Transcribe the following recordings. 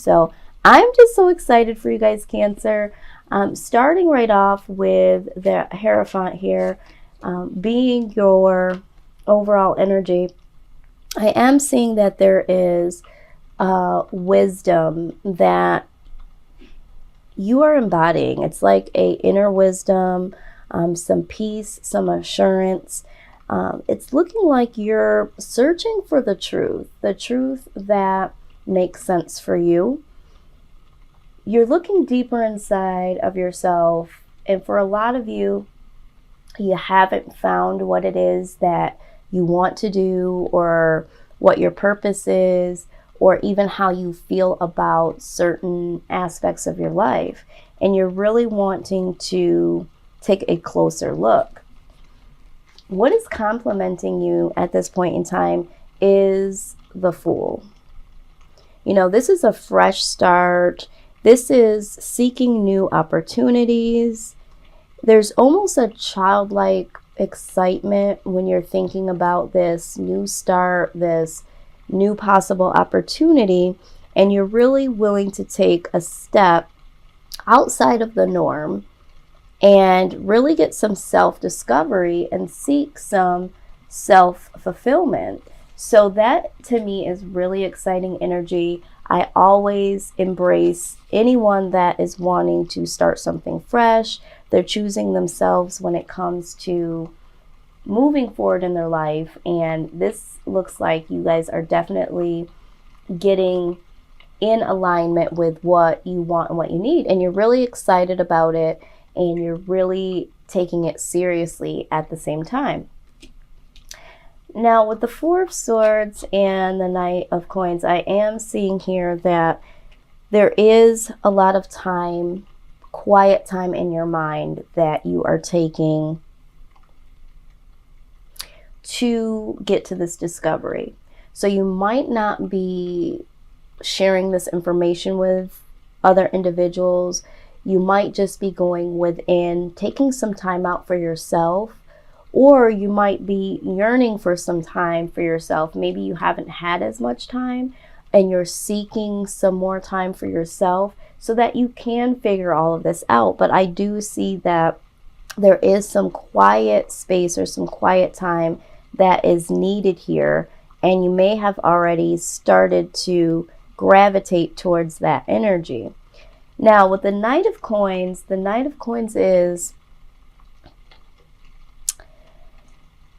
So I'm just so excited for you guys, Cancer. Starting right off with the Hierophant here, being your overall energy, I am seeing that there is wisdom that you are embodying. It's like a inner wisdom, some peace, some assurance. It's looking like you're searching for the truth that makes sense for you. You're looking deeper inside of yourself, and for a lot of you, you haven't found what it is that you want to do, or what your purpose is, or even how you feel about certain aspects of your life. And you're really wanting to take a closer look. What is complementing you at this point in time is the Fool. You know, this is a fresh start. This is seeking new opportunities. There's almost a childlike excitement when you're thinking about this new start, this new possible opportunity, and you're really willing to take a step outside of the norm and really get some self-discovery and seek some self-fulfillment. So that to me is really exciting energy. I always embrace anyone that is wanting to start something fresh. They're choosing themselves when it comes to moving forward in their life. And this looks like you guys are definitely getting in alignment with what you want and what you need. And you're really excited about it. And you're really taking it seriously at the same time. Now, with the Four of Swords and the Knight of Coins, I am seeing here that there is a lot of time, quiet time in your mind that you are taking to get to this discovery. So you might not be sharing this information with other individuals. You might just be going within, taking some time out for yourself, or you might be yearning for some time for yourself. Maybe you haven't had as much time and you're seeking some more time for yourself so that you can figure all of this out. But I do see that there is some quiet space or some quiet time that is needed here, and you may have already started to gravitate towards that energy. Now, with the Knight of Coins is,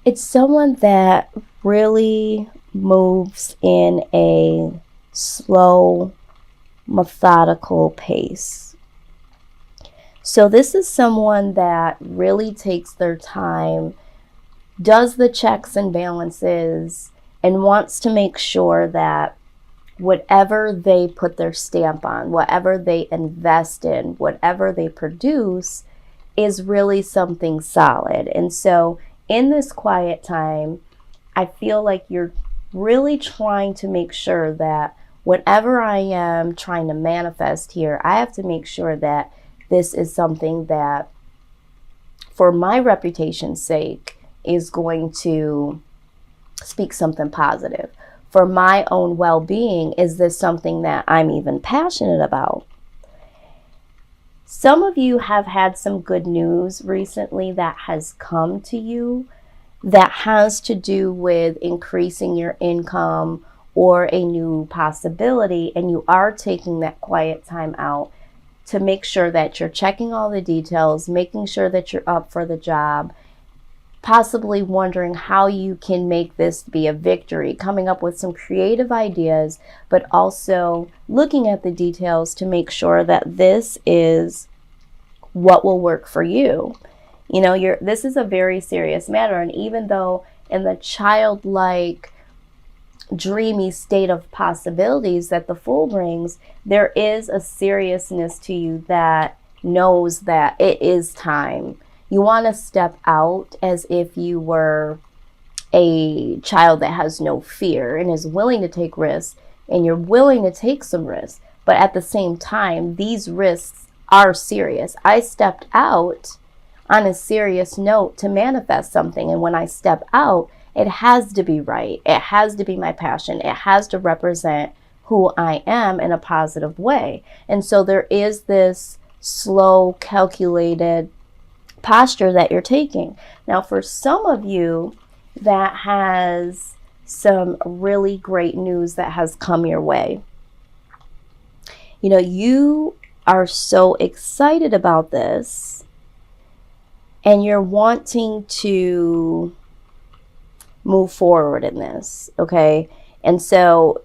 it's someone that really moves in a slow, methodical pace. So this is someone that really takes their time, does the checks and balances, and wants to make sure that whatever they put their stamp on, whatever they invest in, whatever they produce is really something solid. And so in this quiet time, I feel like you're really trying to make sure that whatever I am trying to manifest here, I have to make sure that this is something that, for my reputation's sake, is going to speak something positive. For my own well-being, is this something that I'm even passionate about? Some of you have had some good news recently that has come to you that has to do with increasing your income or a new possibility, and you are taking that quiet time out to make sure that you're checking all the details, making sure that you're up for the job, possibly wondering how you can make this be a victory, coming up with some creative ideas, but also looking at the details to make sure that this is what will work for you. You know, this is a very serious matter, and even though in the childlike, dreamy state of possibilities that the Fool brings, there is a seriousness to you that knows that it is time. You want to step out as if you were a child that has no fear and is willing to take risks, and you're willing to take some risks. But at the same time, these risks are serious. I stepped out on a serious note to manifest something. And when I step out, it has to be right. It has to be my passion. It has to represent who I am in a positive way. And so there is this slow, calculated posture that you're taking. Now, for some of you, that has some really great news that has come your way. You know, you are so excited about this and you're wanting to move forward in this, okay? And so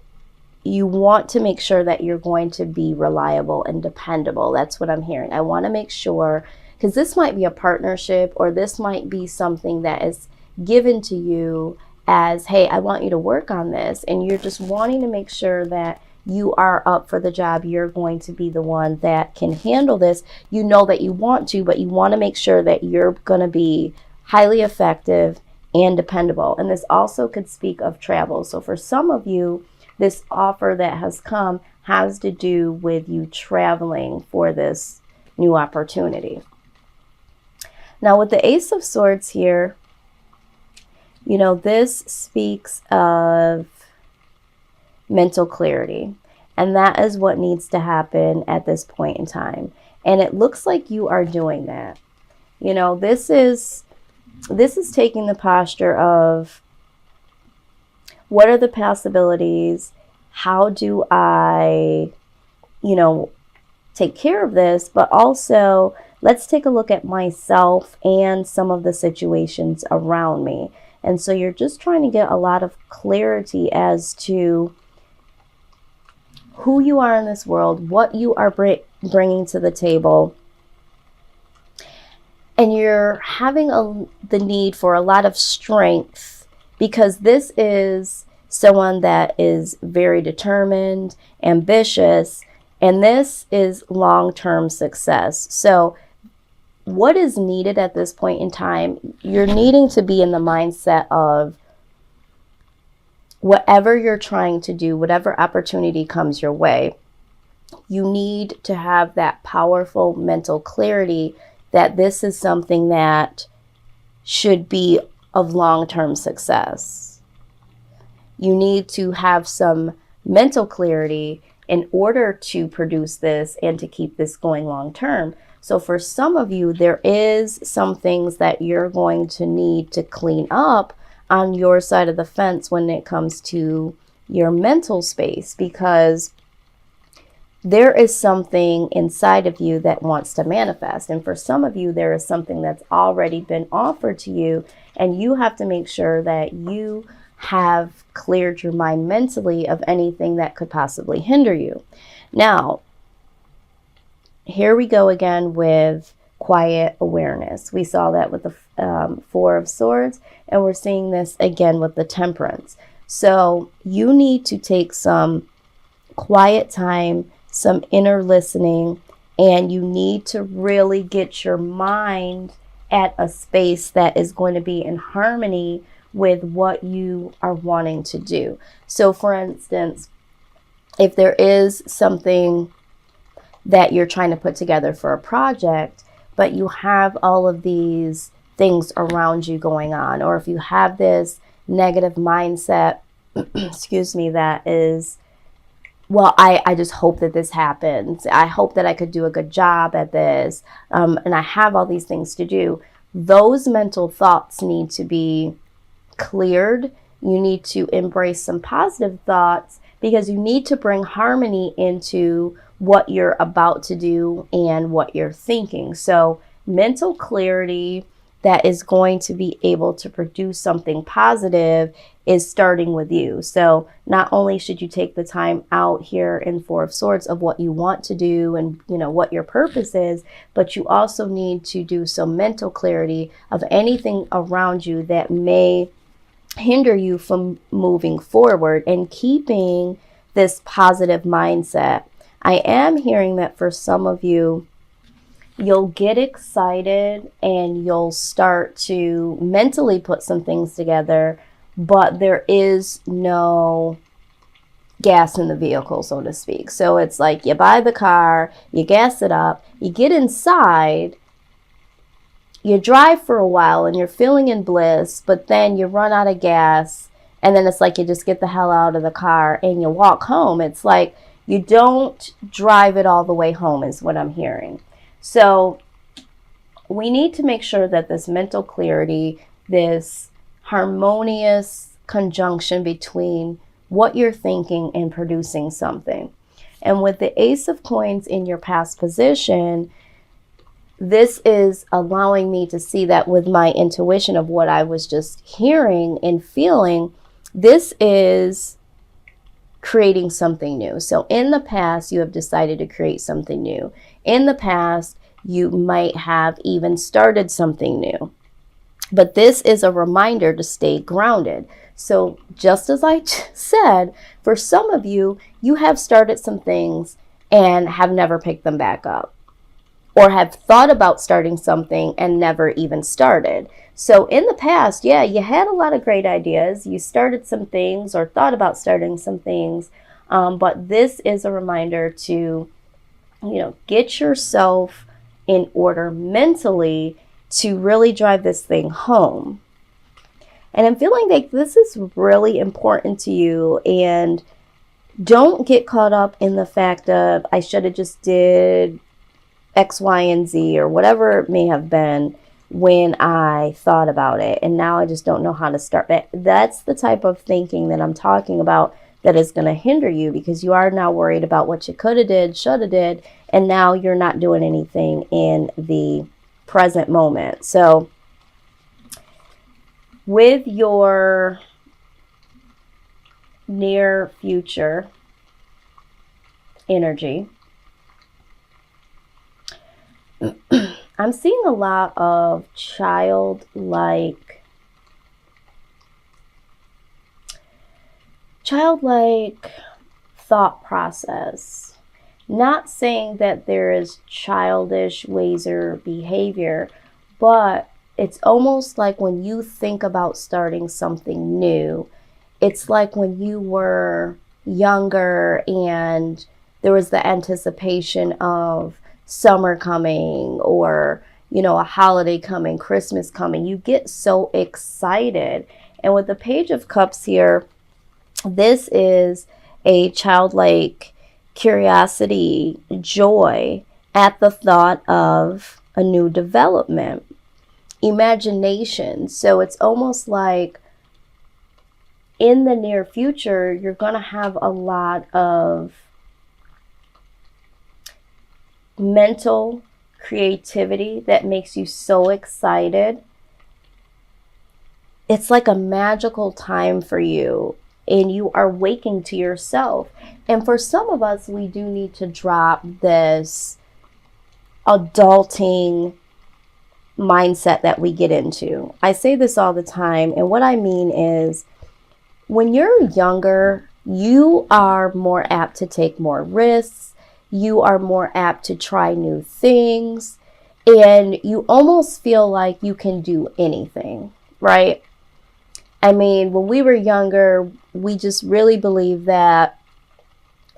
you want to make sure that you're going to be reliable and dependable. That's what I'm hearing. I want to make sure, because this might be a partnership or this might be something that is given to you as, hey, I want you to work on this. And you're just wanting to make sure that you are up for the job. You're going to be the one that can handle this. You know that you want to, but you want to make sure that you're going to be highly effective and dependable. And this also could speak of travel. So for some of you, this offer that has come has to do with you traveling for this new opportunity. Now with the Ace of Swords here, you know, this speaks of mental clarity. And that is what needs to happen at this point in time. And it looks like you are doing that. You know, this is taking the posture of, what are the possibilities? How do I, you know, take care of this? But also, let's take a look at myself and some of the situations around me. And so you're just trying to get a lot of clarity as to who you are in this world, what you are bringing to the table. And you're having the need for a lot of strength, because this is someone that is very determined, ambitious, and this is long-term success. So what is needed at this point in time, you're needing to be in the mindset of whatever you're trying to do, whatever opportunity comes your way, you need to have that powerful mental clarity that this is something that should be of long-term success. You need to have some mental clarity in order to produce this and to keep this going long-term. So for some of you, there is some things that you're going to need to clean up on your side of the fence when it comes to your mental space, because there is something inside of you that wants to manifest. And for some of you, there is something that's already been offered to you, and you have to make sure that you have cleared your mind mentally of anything that could possibly hinder you. Now, here we go again with quiet awareness. We saw that with the Four of Swords, and we're seeing this again with the Temperance. So you need to take some quiet time, some inner listening, and you need to really get your mind at a space that is going to be in harmony with what you are wanting to do. So for instance, if there is something that you're trying to put together for a project, but you have all of these things around you going on, or if you have this negative mindset, excuse me, that is, well, I just hope that this happens. I hope that I could do a good job at this. And I have all these things to do. Those mental thoughts need to be cleared. You need to embrace some positive thoughts, because you need to bring harmony into what you're about to do and what you're thinking. So mental clarity that is going to be able to produce something positive is starting with you. So not only should you take the time out here in Four of Swords of what you want to do and, you know, what your purpose is, but you also need to do some mental clarity of anything around you that may hinder you from moving forward and keeping this positive mindset. I am hearing that for some of you, you'll get excited and you'll start to mentally put some things together, but there is no gas in the vehicle, so to speak. So it's like you buy the car, you gas it up, you get inside, you drive for a while and you're feeling in bliss, but then you run out of gas and then it's like you just get the hell out of the car and you walk home. It's like you don't drive it all the way home is what I'm hearing. So we need to make sure that this mental clarity, this harmonious conjunction between what you're thinking and producing something. And with the Ace of Coins in your past position, this is allowing me to see that with my intuition of what I was just hearing and feeling, this is creating something new. So in the past, you have decided to create something new. In the past, you might have even started something new. But this is a reminder to stay grounded. So just as I said, for some of you, you have started some things and have never picked them back up, or have thought about starting something and never even started. So in the past, yeah, you had a lot of great ideas. You started some things or thought about starting some things. But this is a reminder to, get yourself in order mentally to really drive this thing home. And I'm feeling like this is really important to you. And don't get caught up in the fact of, I should have just did X, Y, and Z, or whatever it may have been when I thought about it, and now I just don't know how to start. That's the type of thinking that I'm talking about that is going to hinder you, because you are now worried about what you could have did, should have did, and now you're not doing anything in the present moment. So with your near future energy, I'm seeing a lot of childlike thought process. Not saying that there is childish ways or behavior, but it's almost like when you think about starting something new, it's like when you were younger and there was the anticipation of summer coming, or a holiday coming, Christmas coming. You get so excited. And with the Page of Cups here, this is a childlike curiosity, joy at the thought of a new development, imagination. So it's almost like in the near future, you're going to have a lot of mental creativity that makes you so excited. It's like a magical time for you, and you are waking to yourself. And for some of us, we do need to drop this adulting mindset that we get into. I say this all the time, and what I mean is, when you're younger, you are more apt to take more risks. You are more apt to try new things, and you almost feel like you can do anything, right? I mean, when we were younger, we just really believed that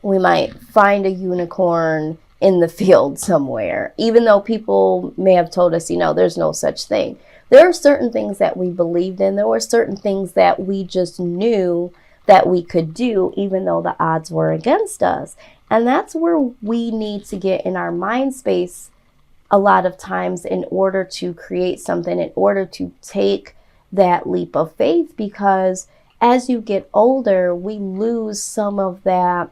we might find a unicorn in the field somewhere, even though people may have told us, there's no such thing. There are certain things that we believed in. There were certain things that we just knew that we could do, even though the odds were against us. And that's where we need to get in our mind space a lot of times in order to create something, in order to take that leap of faith, because as you get older, we lose some of that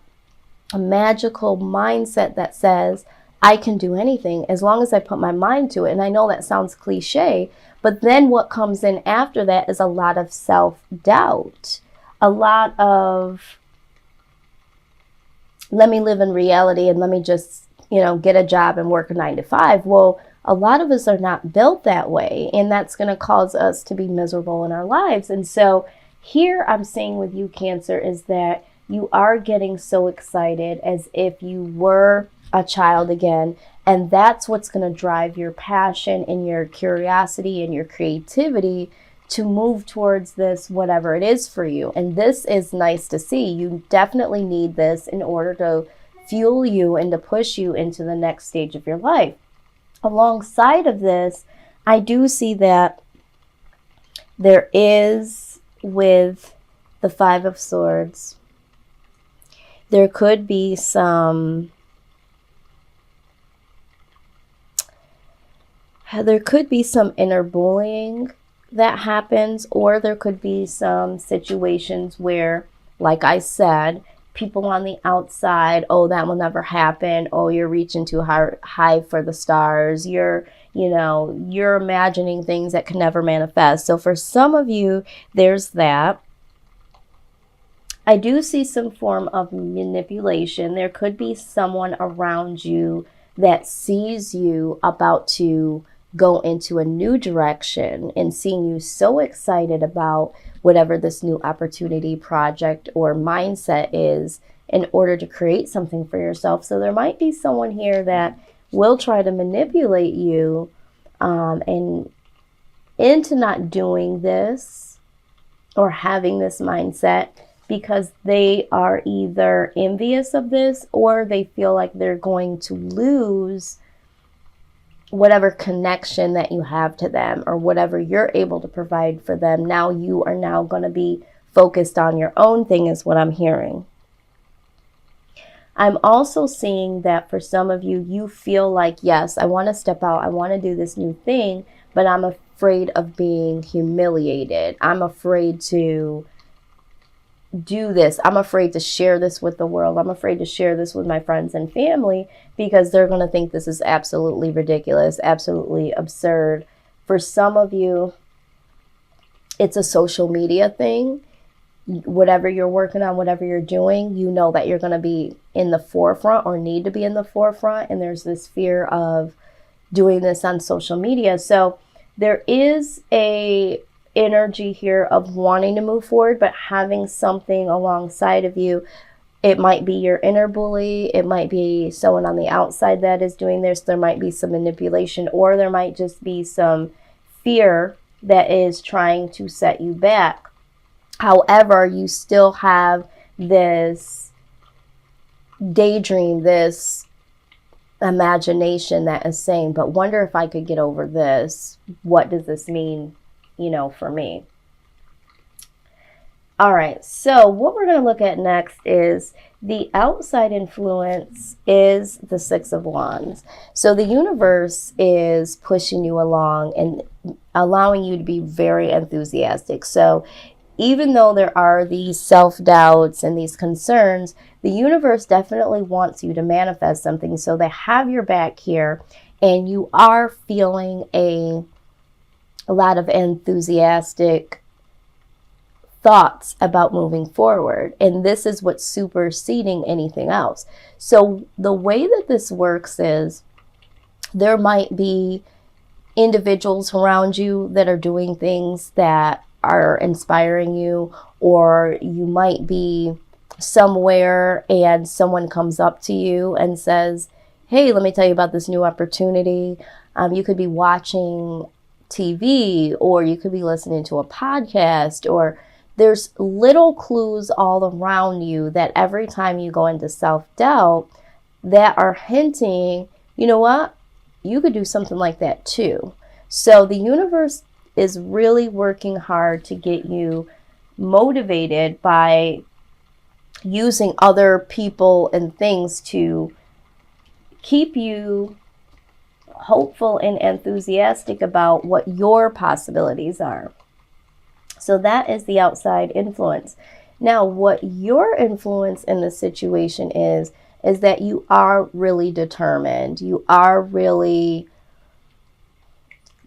magical mindset that says, I can do anything as long as I put my mind to it. And I know that sounds cliche, but then what comes in after that is a lot of self-doubt, a lot of, let me live in reality and let me just, get a job and work a 9 to 5. Well, a lot of us are not built that way, and that's going to cause us to be miserable in our lives. And so here I'm seeing with you, Cancer, is that you are getting so excited as if you were a child again. And that's what's going to drive your passion and your curiosity and your creativity to move towards this, whatever it is for you. And this is nice to see. You definitely need this in order to fuel you and to push you into the next stage of your life. Alongside of this, I do see that there is, with the Five of Swords. There could be some inner bullying that happens, or there could be some situations where, like I said, people on the outside, oh, that will never happen. Oh, you're reaching too high for the stars. You're imagining things that can never manifest. So for some of you, there's that. I do see some form of manipulation. There could be someone around you that sees you about to go into a new direction and seeing you so excited about whatever this new opportunity, project, or mindset is in order to create something for yourself. So there might be someone here that will try to manipulate you and into not doing this or having this mindset, because they are either envious of this or they feel like they're going to lose whatever connection that you have to them or whatever you're able to provide for them. Now you are now going to be focused on your own thing, is what I'm hearing. I'm also seeing that for some of you, you feel like, yes, I want to step out, I want to do this new thing, but I'm afraid of being humiliated. I'm afraid to do this. I'm afraid to share this with the world. I'm afraid to share this with my friends and family because they're going to think this is absolutely ridiculous, absolutely absurd. For some of you, it's a social media thing. Whatever you're working on, whatever you're doing, you know that you're going to be in the forefront or need to be in the forefront. And there's this fear of doing this on social media. So there is a energy here of wanting to move forward, but having something alongside of you. It might be your inner bully. It might be someone on the outside that is doing this. There might be some manipulation, or there might just be some fear that is trying to set you back. However, you still have this daydream, this imagination that is saying, but wonder if I could get over this. What does this mean, for me? All right, so what we're going to look at next is the outside influence is the Six of Wands. So the universe is pushing you along and allowing you to be very enthusiastic. So even though there are these self-doubts and these concerns, the universe definitely wants you to manifest something. So they have your back here, and you are feeling a lot of enthusiastic thoughts about moving forward. And this is what's superseding anything else. So the way that this works is there might be individuals around you that are doing things that are inspiring you, or you might be somewhere and someone comes up to you and says, hey, let me tell you about this new opportunity. You could be watching TV, or you could be listening to a podcast, or there's little clues all around you that every time you go into self-doubt that are hinting, you know what, you could do something like that too. So the universe is really working hard to get you motivated by using other people and things to keep you hopeful and enthusiastic about what your possibilities are. So that is the outside influence. Now, what your influence in this situation is that you are really determined. You are really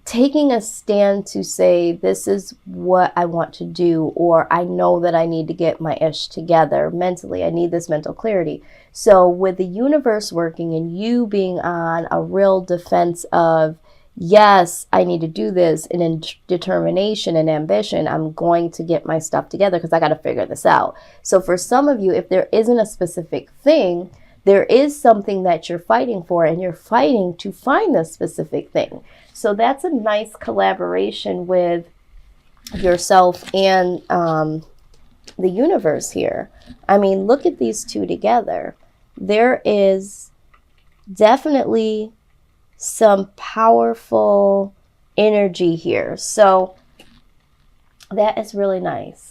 taking a stand to say, this is what I want to do, or I know that I need to get my ish together mentally. I need this mental clarity. So with the universe working and you being on a real defense of, yes, I need to do this, and in determination and ambition, I'm going to get my stuff together because I got to figure this out. So for some of you, if there isn't a specific thing, there is something that you're fighting for, and you're fighting to find this specific thing. So that's a nice collaboration with yourself and the universe here. I mean, look at these two together. There is definitely some powerful energy here. So that is really nice.